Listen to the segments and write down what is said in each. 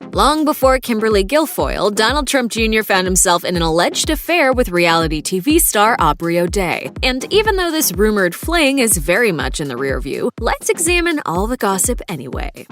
Long before Kimberly Guilfoyle, Donald Trump Jr. found himself in an alleged affair with reality TV star Aubrey O'Day. And even though this rumored fling is very much in the rearview, let's examine all the gossip anyway.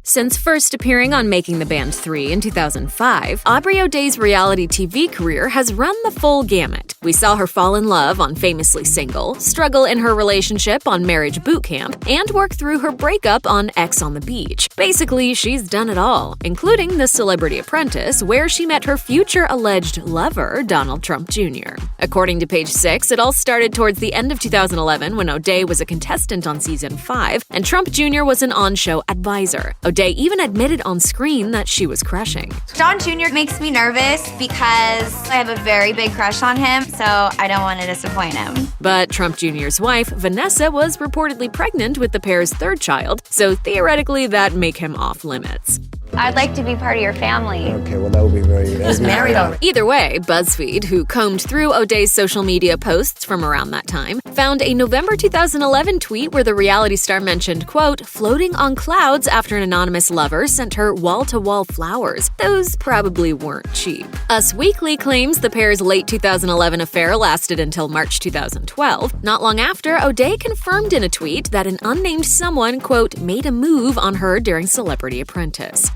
Since first appearing on Making the Band 3 in 2005, Aubrey O'Day's reality TV career has run the full gamut. We saw her fall in love on Famously Single, struggle in her relationship on Marriage Boot Camp, and work through her breakup on Ex on the Beach. Basically, she's done it all, including The Celebrity Apprentice, where she met her future alleged lover, Donald Trump Jr. According to Page 6, it all started towards the end of 2011 when O'Day was a contestant on Season 5, and Trump Jr. was an on-show advisor. O'Day even admitted on screen that she was crushing. Don Jr. makes me nervous because I have a very big crush on him, so I don't want to disappoint him. But Trump Jr.'s wife, Vanessa, was reportedly pregnant with the pair's third child, so theoretically that make him off limits. I'd like to be part of your family. Okay, well, that would be very... He's married already. Either way, BuzzFeed, who combed through O'Day's social media posts from around that time, found a November 2011 tweet where the reality star mentioned, quote, floating on clouds after an anonymous lover sent her wall-to-wall flowers. Those probably weren't cheap. Us Weekly claims the pair's late 2011 affair lasted until March 2012. Not long after, O'Day confirmed in a tweet that an unnamed someone, quote, made a move on her during Celebrity Apprentice.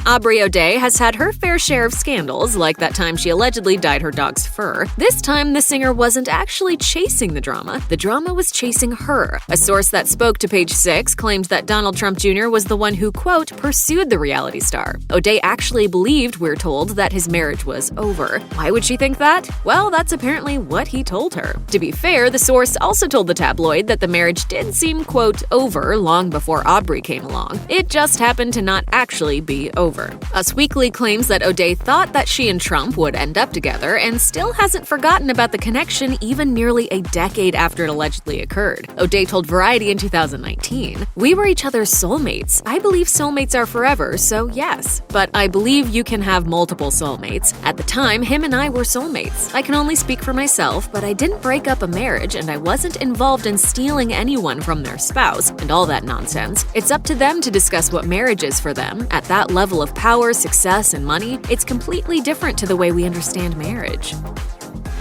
Aubrey O'Day has had her fair share of scandals, like that time she allegedly dyed her dog's fur. This time, the singer wasn't actually chasing the drama was chasing her. A source that spoke to Page 6 claimed that Donald Trump Jr. was the one who, quote, pursued the reality star. O'Day actually believed, we're told, that his marriage was over. Why would she think that? Well, that's apparently what he told her. To be fair, the source also told the tabloid that the marriage did seem, quote, over long before Aubrey came along. It just happened to not actually be over. Us Weekly claims that O'Day thought that she and Trump would end up together and still hasn't forgotten about the connection even nearly a decade after it allegedly occurred. O'Day told Variety in 2019, we were each other's soulmates. I believe soulmates are forever, so yes. But I believe you can have multiple soulmates. At the time, him and I were soulmates. I can only speak for myself, but I didn't break up a marriage and I wasn't involved in stealing anyone from their spouse and all that nonsense. It's up to them to discuss what marriage is for them. At that level of power, success, and money, it's completely different to the way we understand marriage.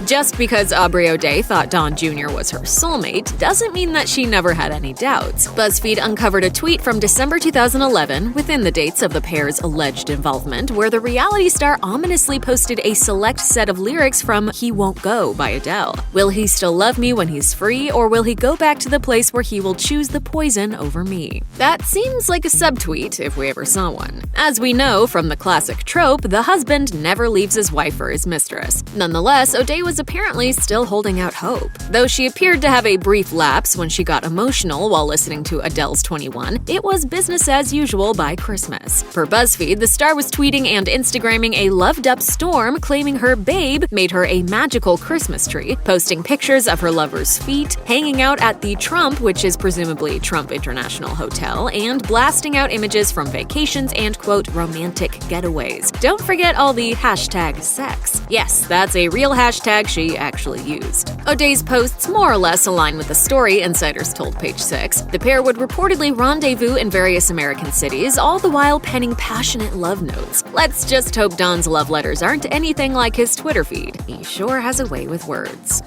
Just because Aubrey O'Day thought Don Jr. was her soulmate doesn't mean that she never had any doubts. BuzzFeed uncovered a tweet from December 2011 within the dates of the pair's alleged involvement where the reality star ominously posted a select set of lyrics from He Won't Go by Adele. Will he still love me when he's free, or will he go back to the place where he will choose the poison over me? That seems like a subtweet if we ever saw one. As we know from the classic trope, the husband never leaves his wife for his mistress. Nonetheless, O'Day was apparently still holding out hope. Though she appeared to have a brief lapse when she got emotional while listening to Adele's 21, it was business as usual by Christmas. Per BuzzFeed, the star was tweeting and Instagramming a loved-up Storm claiming her babe made her a magical Christmas tree, posting pictures of her lover's feet, hanging out at the Trump, which is presumably Trump International Hotel, and blasting out images from vacations and, quote, romantic getaways. Don't forget all the hashtag sex. Yes, that's a real hashtag she actually used. O'Day's posts more or less align with the story insiders told Page 6. The pair would reportedly rendezvous in various American cities, all the while penning passionate love notes. Let's just hope Don's love letters aren't anything like his Twitter feed. He sure has a way with words.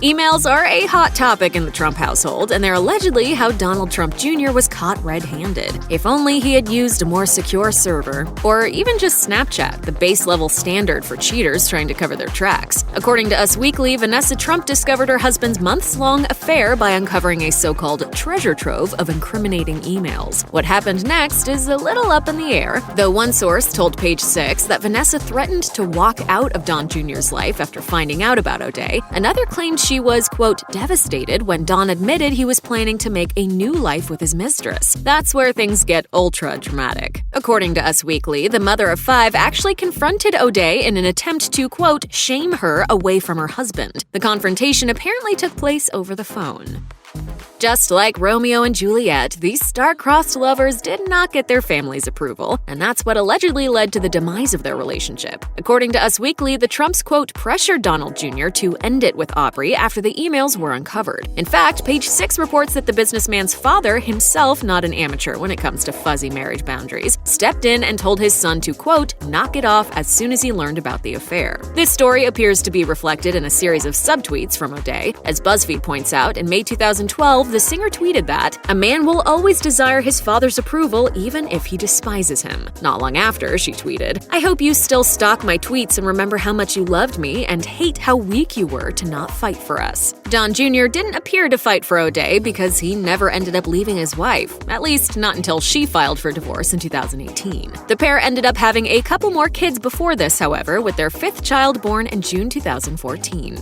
Emails are a hot topic in the Trump household, and they're allegedly how Donald Trump Jr. was caught red-handed. If only he had used a more secure server, or even just Snapchat, the base-level standard for cheaters trying to cover their tracks. According to Us Weekly, Vanessa Trump discovered her husband's months-long affair by uncovering a so-called treasure trove of incriminating emails. What happened next is a little up in the air, though one source told Page 6 that Vanessa threatened to walk out of Don Jr.'s life after finding out about O'Day. Another claimed she was, quote, devastated when Don admitted he was planning to make a new life with his mistress. That's where things get ultra dramatic. According to Us Weekly, the mother of 5 actually confronted O'Day in an attempt to, quote, shame her away from her husband. The confrontation apparently took place over the phone. Just like Romeo and Juliet, these star-crossed lovers did not get their family's approval, and that's what allegedly led to the demise of their relationship. According to Us Weekly, the Trumps, quote, pressured Donald Jr. to end it with Aubrey after the emails were uncovered. In fact, Page 6 reports that the businessman's father, himself not an amateur when it comes to fuzzy marriage boundaries, stepped in and told his son to, quote, knock it off as soon as he learned about the affair. This story appears to be reflected in a series of subtweets from O'Day. As BuzzFeed points out, in May 2012, the singer tweeted that, "A man will always desire his father's approval even if he despises him." Not long after, she tweeted, "I hope you still stalk my tweets and remember how much you loved me and hate how weak you were to not fight for us." Don Jr. didn't appear to fight for O'Day because he never ended up leaving his wife, at least not until she filed for divorce in 2018. The pair ended up having a couple more kids before this, however, with their fifth child born in June 2014.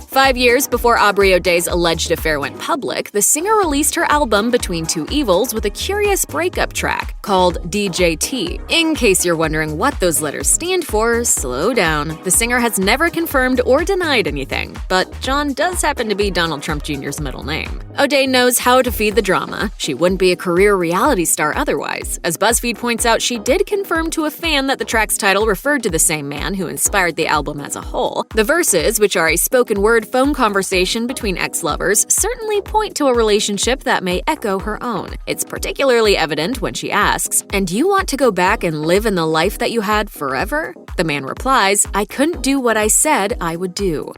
5 years before Aubrey O'Day's alleged affair went public, the singer released her album Between Two Evils with a curious breakup track called DJT. In case you're wondering what those letters stand for, slow down. The singer has never confirmed or denied anything, but John does happen to be Donald Trump Jr.'s middle name. O'Day knows how to feed the drama. She wouldn't be a career reality star otherwise. As BuzzFeed points out, she did confirm to a fan that the track's title referred to the same man who inspired the album as a whole. The verses, which are a spoken word phone conversation between ex-lovers, certainly point to a relationship that may echo her own. It's particularly evident when she asks, "And you want to go back and live in the life that you had forever?" The man replies, "I couldn't do what I said I would do."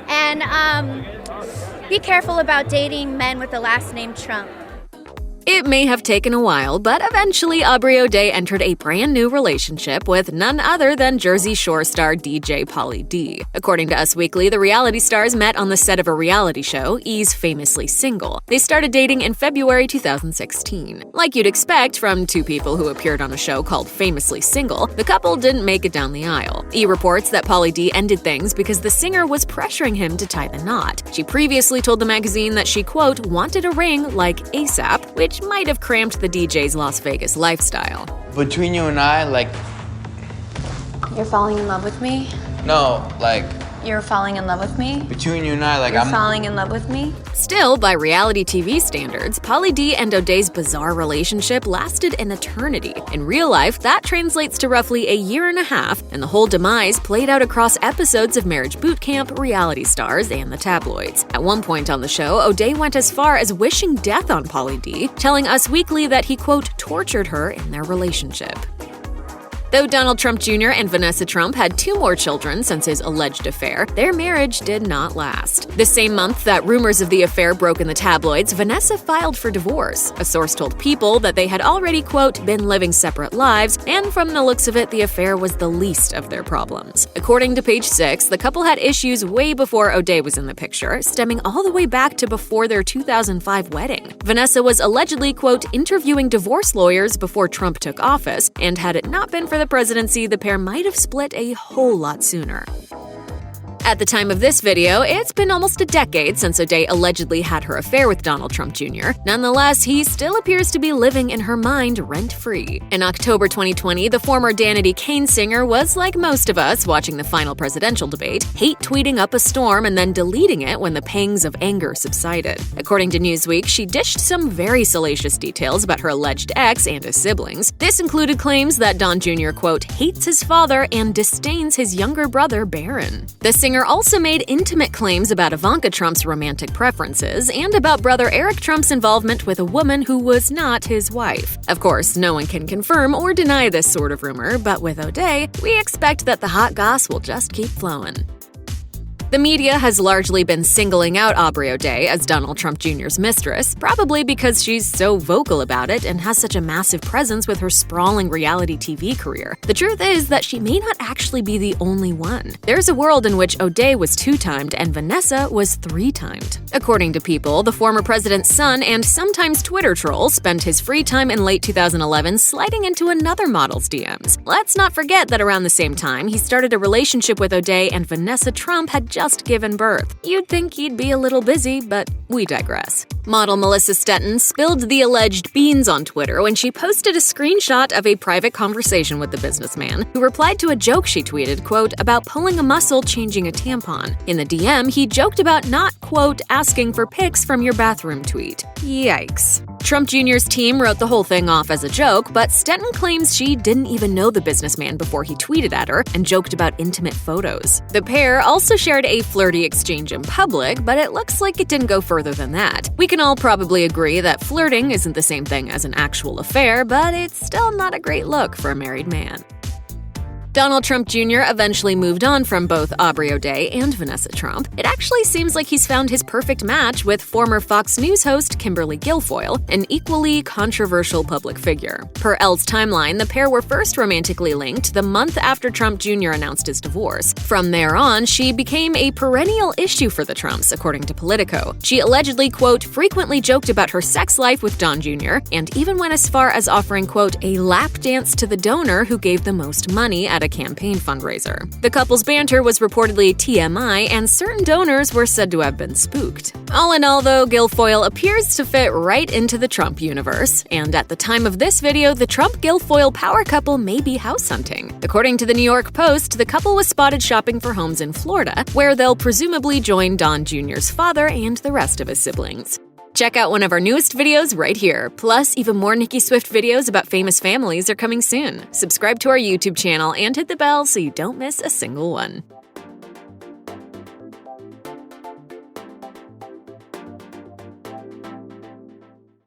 And be careful about dating men with the last name Trump. It may have taken a while, but eventually Aubrey O'Day entered a brand new relationship with none other than Jersey Shore star DJ Pauly D. According to Us Weekly, the reality stars met on the set of a reality show, E's Famously Single. They started dating in February 2016. Like you'd expect from two people who appeared on a show called Famously Single, the couple didn't make it down the aisle. E reports that Pauly D ended things because the singer was pressuring him to tie the knot. She previously told the magazine that she, quote, wanted a ring like ASAP, which might have cramped the DJ's Las Vegas lifestyle. Between you and I, like... You're falling in love with me? No, like... You're falling in love with me? Between you and I, like You're falling in love with me? Still, by reality TV standards, Pauly D and O'Day's bizarre relationship lasted an eternity. In real life, that translates to roughly a year and a half, and the whole demise played out across episodes of Marriage Boot Camp, Reality Stars, and the tabloids. At one point on the show, O'Day went as far as wishing death on Pauly D, telling Us Weekly that he, quote, tortured her in their relationship. Though Donald Trump Jr. and Vanessa Trump had 2 more children since his alleged affair, their marriage did not last. The same month that rumors of the affair broke in the tabloids, Vanessa filed for divorce. A source told People that they had already, quote, been living separate lives, and from the looks of it, the affair was the least of their problems. According to Page 6, the couple had issues way before O'Day was in the picture, stemming all the way back to before their 2005 wedding. Vanessa was allegedly, quote, interviewing divorce lawyers before Trump took office, and had it not been for the presidency, the pair might have split a whole lot sooner. At the time of this video, it's been almost a decade since O'Day allegedly had her affair with Donald Trump Jr. Nonetheless, he still appears to be living in her mind rent-free. In October 2020, the former Danity Kane singer was like most of us watching the final presidential debate, hate-tweeting up a storm and then deleting it when the pangs of anger subsided. According to Newsweek, she dished some very salacious details about her alleged ex and his siblings. This included claims that Don Jr., quote, hates his father and disdains his younger brother, Barron. The singer also made intimate claims about Ivanka Trump's romantic preferences and about brother Eric Trump's involvement with a woman who was not his wife. Of course, no one can confirm or deny this sort of rumor, but with O'Day, we expect that the hot goss will just keep flowing. The media has largely been singling out Aubrey O'Day as Donald Trump Jr.'s mistress, probably because she's so vocal about it and has such a massive presence with her sprawling reality TV career. The truth is that she may not actually be the only one. There's a world in which O'Day was 2-timed and Vanessa was 3-timed. According to People, the former president's son and sometimes Twitter troll spent his free time in late 2011 sliding into another model's DMs. Let's not forget that around the same time, he started a relationship with O'Day and Vanessa Trump had just just given birth. You'd think he'd be a little busy, but we digress. Model Melissa Stetton spilled the alleged beans on Twitter when she posted a screenshot of a private conversation with the businessman, who replied to a joke she tweeted, quote, about pulling a muscle changing a tampon. In the DM, he joked about not, quote, asking for pics from your bathroom tweet. Yikes. Trump Jr.'s team wrote the whole thing off as a joke, but Stetton claims she didn't even know the businessman before he tweeted at her and joked about intimate photos. The pair also shared a flirty exchange in public, but it looks like it didn't go further than that. We can all probably agree that flirting isn't the same thing as an actual affair, but it's still not a great look for a married man. Donald Trump Jr. eventually moved on from both Aubrey O'Day and Vanessa Trump. It actually seems like he's found his perfect match with former Fox News host Kimberly Guilfoyle, an equally controversial public figure. Per Elle's timeline, the pair were first romantically linked the month after Trump Jr. announced his divorce. From there on, she became a perennial issue for the Trumps, according to Politico. She allegedly, quote, frequently joked about her sex life with Don Jr., and even went as far as offering, quote, a lap dance to the donor who gave the most money at a campaign fundraiser. The couple's banter was reportedly TMI, and certain donors were said to have been spooked. All in all, though, Guilfoyle appears to fit right into the Trump universe, and at the time of this video, the Trump-Guilfoyle power couple may be house hunting. According to the New York Post, the couple was spotted shopping for homes in Florida, where they'll presumably join Don Jr.'s father and the rest of his siblings. Check out one of our newest videos right here. Plus, even more Nicki Swift videos about famous families are coming soon. Subscribe to our YouTube channel and hit the bell so you don't miss a single one.